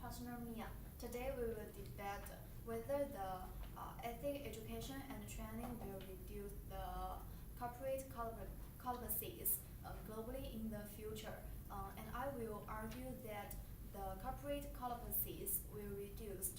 partner Mia. Today we will debate whether the ethic education and training will reduce the corporate policies globally in the future. And I will argue that the corporate policies will reduce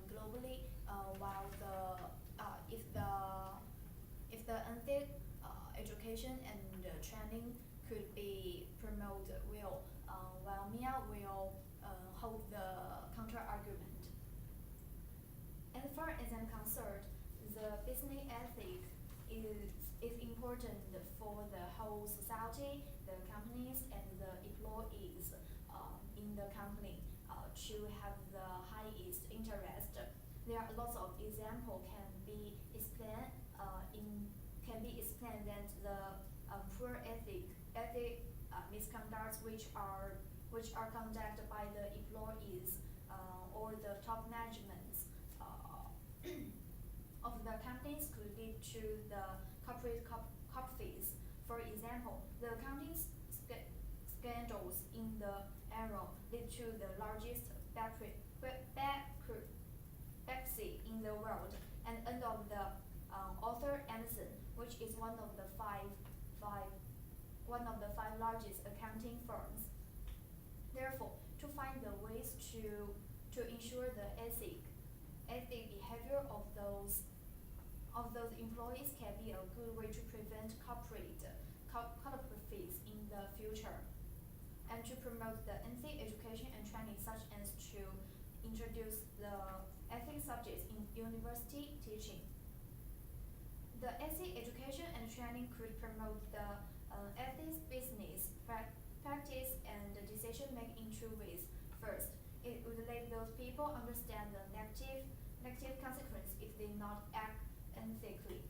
globally, while if the ethic education and training could be promoted well, while Mia will hold the counter argument. As far as I'm concerned, the business ethic is important for the whole society, the companies, and the employees in the company to have the highest interest. There are lots of examples that the poor ethic misconducts which are conducted by the employees or the top managements of the companies could lead to the corporate fees. For example, the accounting scandals in the era lead to the largest bankruptcy in the world, and end of the Arthur Andersen, which is one of the five largest accounting firms. Therefore, to find the ways to ensure the ethic behavior of those employees can be a good way to prevent corporate fees in the future, and to promote the ethic education and training, such as to introduce the ethics subjects in university teaching. The ethics education and training could promote the ethics business practice and decision making in two ways. First, it would let those people understand the negative consequence if they not act ethically.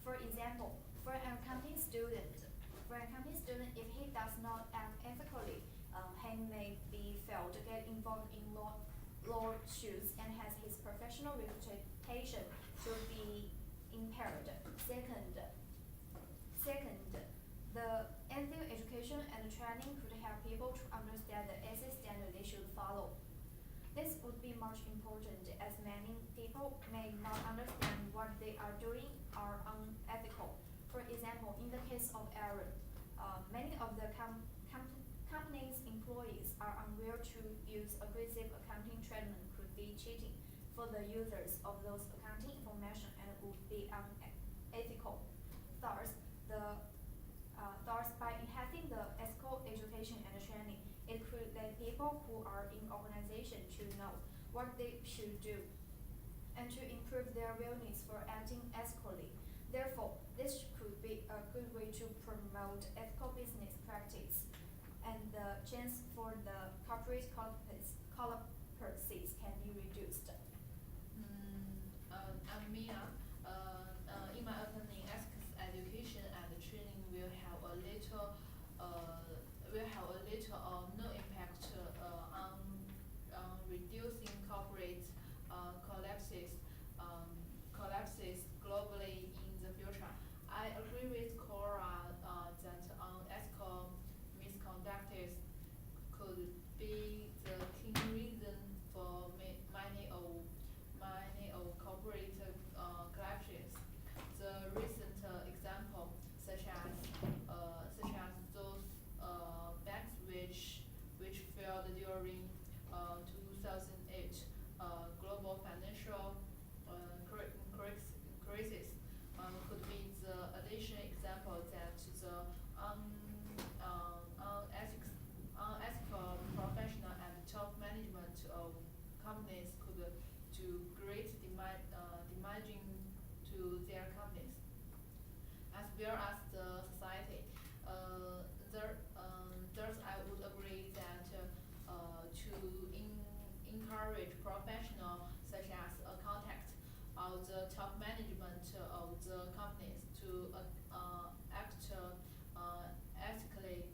For example, for an accounting student, if he does not act ethically, he may be failed to get involved in lawsuits and has his professional reputation to be impaired. Second, the ethical education and training could help people to understand the ethics standard they should follow. This would be much important, as many people may not understand what they are doing are unethical. For example, in the case of Aaron, many of the company's employees are unaware to use aggressive accounting treatment could be cheating for the users of those accounting information and would be unethical. Thus, by enhancing the ethical education and training, it could let people who are in organization to know what they should do and to improve their willingness for acting ethically. Therefore, this could be a good way to promote ethical business practice, and the chance for the corporate policies can be reduced. I'm Mia. In my opinion, ethics education and training will have a little or no impact on reducing corporate collapses globally in the future. I agree with Cora that unethical misconduct could be the key reason for many of corporate collapses. The recent example, such as those banks which failed during 2008 global financial crisis, could be the additional example that the unethical professional and top management of companies could do great damaging to their companies, as well as the society. Thus, I would agree that to encourage professionals such as contact of the top management of the companies to act ethically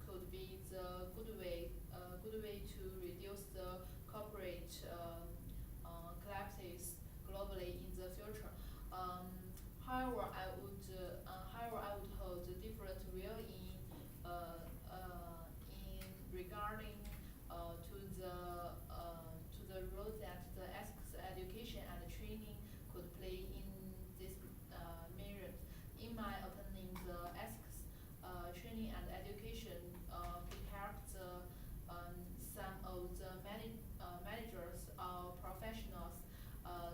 could be the good way to reduce the corporate collapses globally in the future. However, I would hold a different view in regarding to could play in this measure. In my opinion, the ethics training and education could help some of the managers or professionals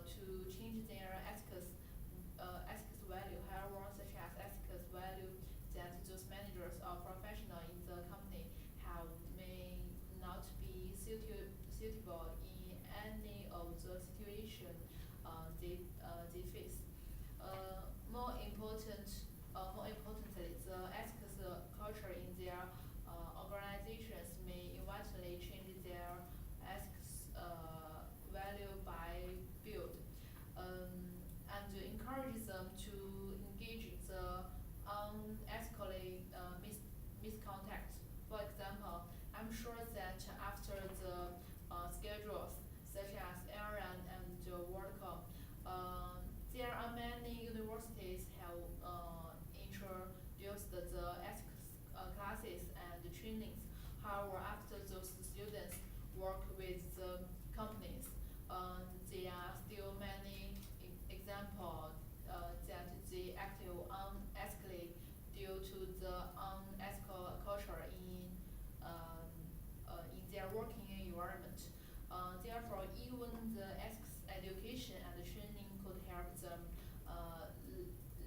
to change their ethics value. However, such as ethics value that those managers or professionals in the company have may not be suitable in any of the situation they face. More importantly, the ethics culture in their organizations may eventually change their ethics value by build, and encourage them to engage in the unethically misconduct. For example, I'm sure that after the schedules such as Iran and World Cup, there are many universities have introduced the ethics classes and trainings. However, after those students work with the companies, there are still many examples that they act unethically due to the unethical culture in their working environment. Therefore, even the ethics education and training could help them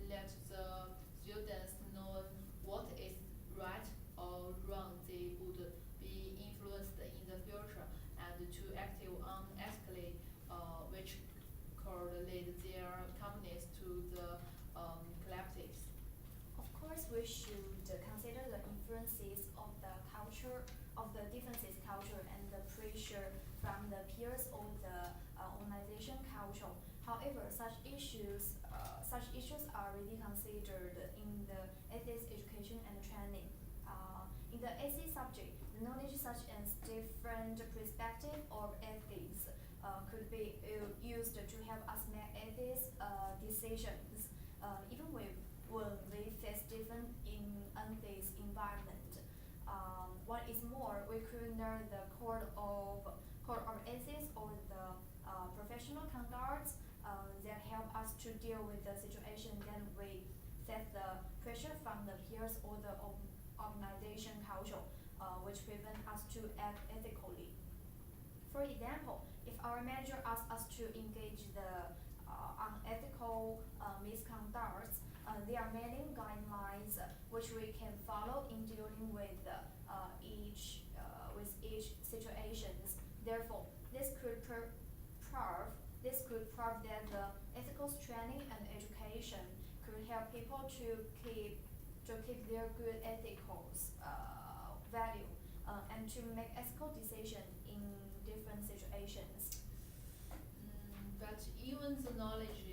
let the students know what is right or wrong. They would be influenced in the future and to act unethically, which could lead their companies to the collectives. Of course, we should consider the influences of the culture, of the differences culture and the pressure from the peers or the organization culture. However, such issues are really considered in the ethics education and training. In the ethics subject, the knowledge such as different perspective of ethics could be used to help us make ethics decisions, even when we face different in unethics environment. What is more, we could learn the code of ethics or the professional conduct that help us to deal with the situation that we face the pressure from the peers or the organization culture, which prevent us to act ethically. For example, if our manager asks us to engage the unethical misconduct, there are many guidelines which we can follow in dealing with each situations. Therefore, this could prove that the ethical training and education could help people to keep their good ethical value and to make ethical decisions in different situations. But even the knowledge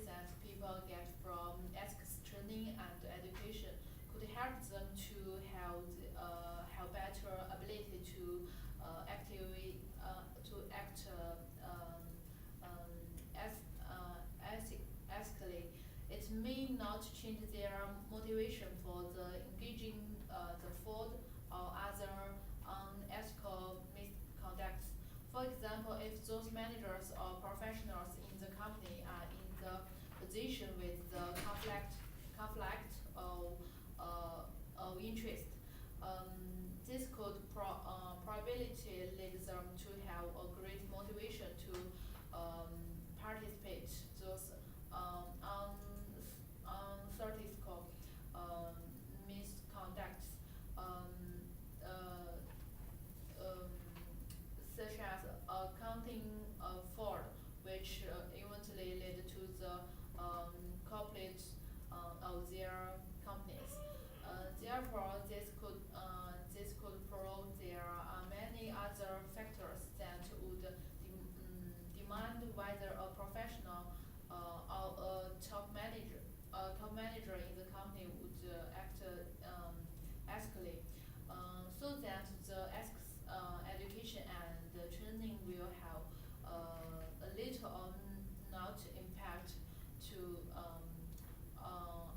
that people get from ethics training and education could help them to have better ability to actively to act ethically. It may not change their motivation for the engaging the fraud or other unethical misconduct. For example, if those managers or professionals in the company are in the position with the conflict of interest, this could probability lead them to have a great motivation to participate those unethical misconducts, such as accounting fraud, which eventually led to the corporate of their companies. Therefore, this could prove there are many other factors that would demand whether a professional or a top manager in the company would act ethically, so that the ethics education and the training will have a little or not impact to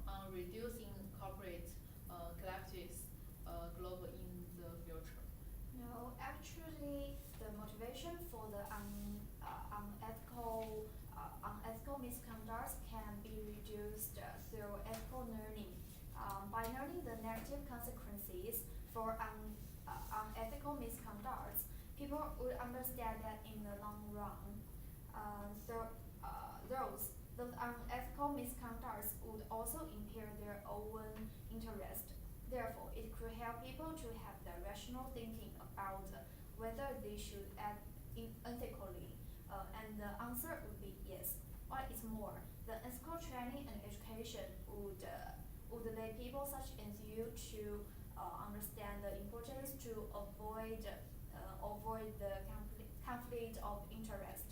on reducing corporate collectives global in the future. No, actually, the motivation for the unethical By learning the negative consequences for unethical misconduct, people would understand that in the long run, those unethical misconducts would also impair their own interest. Therefore, it could help people to have the rational thinking about whether they should act ethically, and the answer would be yes. What is more, the ethical training and education would lead people such as you to understand the importance to avoid the conflict of interest.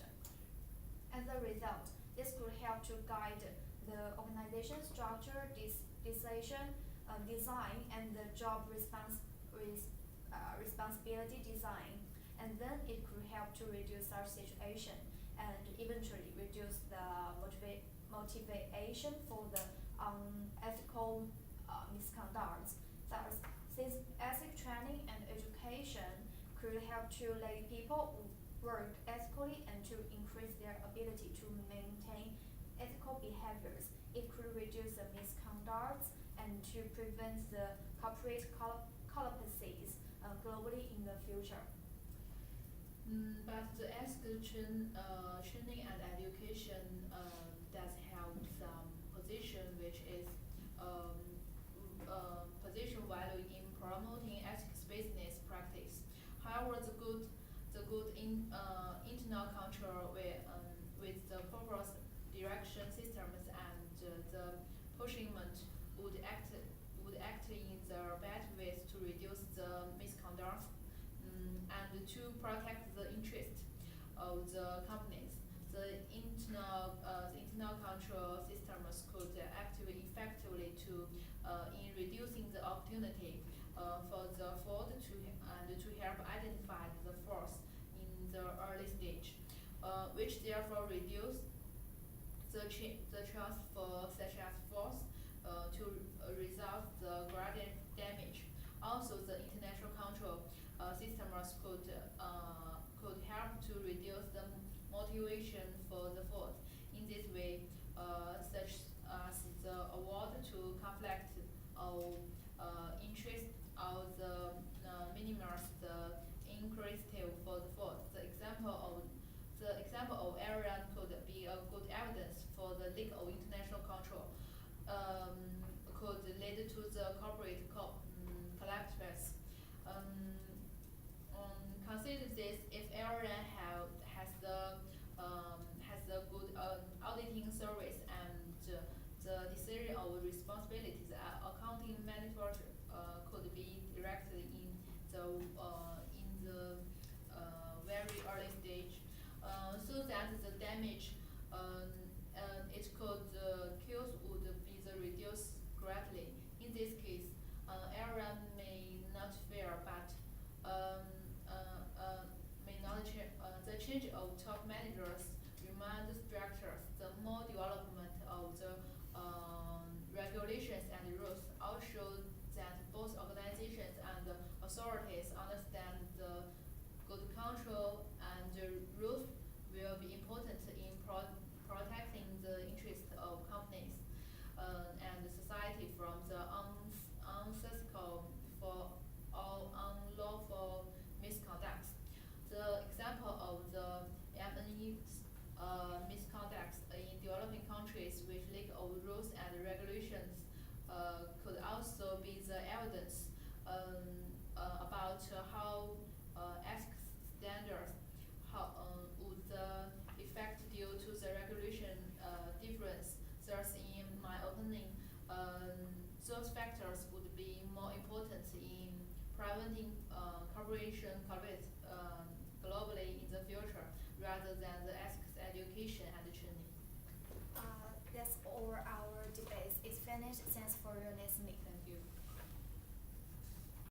As a result, this could help to guide the organization structure, decision design, and the job responsibility design. And then it could help to reduce such situation and eventually reduce the motivation for the unethical misconduct. Thus, this ethic training and education could help to let people work ethically and to increase their ability to maintain ethical behaviors. It could reduce the misconduct and to prevent the corporate collapses globally in the future. But the ethical training and education does have some position which is position value in promoting ethics business practice. However, the good internal control with the proper direction systems and the pushment would act in the best ways to reduce the misconduct and to protect the interest of the companies. The internal control systems could act effectively in reducing the opportunity for the fraud to help identify the fraud in the early stage, which therefore reduce the chance for such as fraud to result the greater damage. Also, the international control systems could help to reduce the motivation for the fraud. In this way, such as the award to conflict of interest or the minimize the incentive for the fraud. The example of Iran could be a good evidence for the lack of international control. Could lead to the corporate collapse. Consider this: if Iran has the good auditing service and the decision of responsibilities, accounting manufacturer could be directed in the very early stage, so that the damage it could cause would be the reduced greatly. In this case, Iran may not fail, but may not the change of top managers remain the structures. The more development of the regulations and rules also that both organizations and authorities understand the good control and the rules will be important in protecting the interests of companies and society from the unethical for all unlawful misconduct. The example of the MNE misconduct in developing countries with lack of rules and regulations could also be the evidence about how ethics standards would effect due to the regulation difference. Thus, in my opinion, those factors would be more important in preventing corporation collapse globally in the future rather than the ethics education and training. That's all our debates is finished. Thanks for your listening.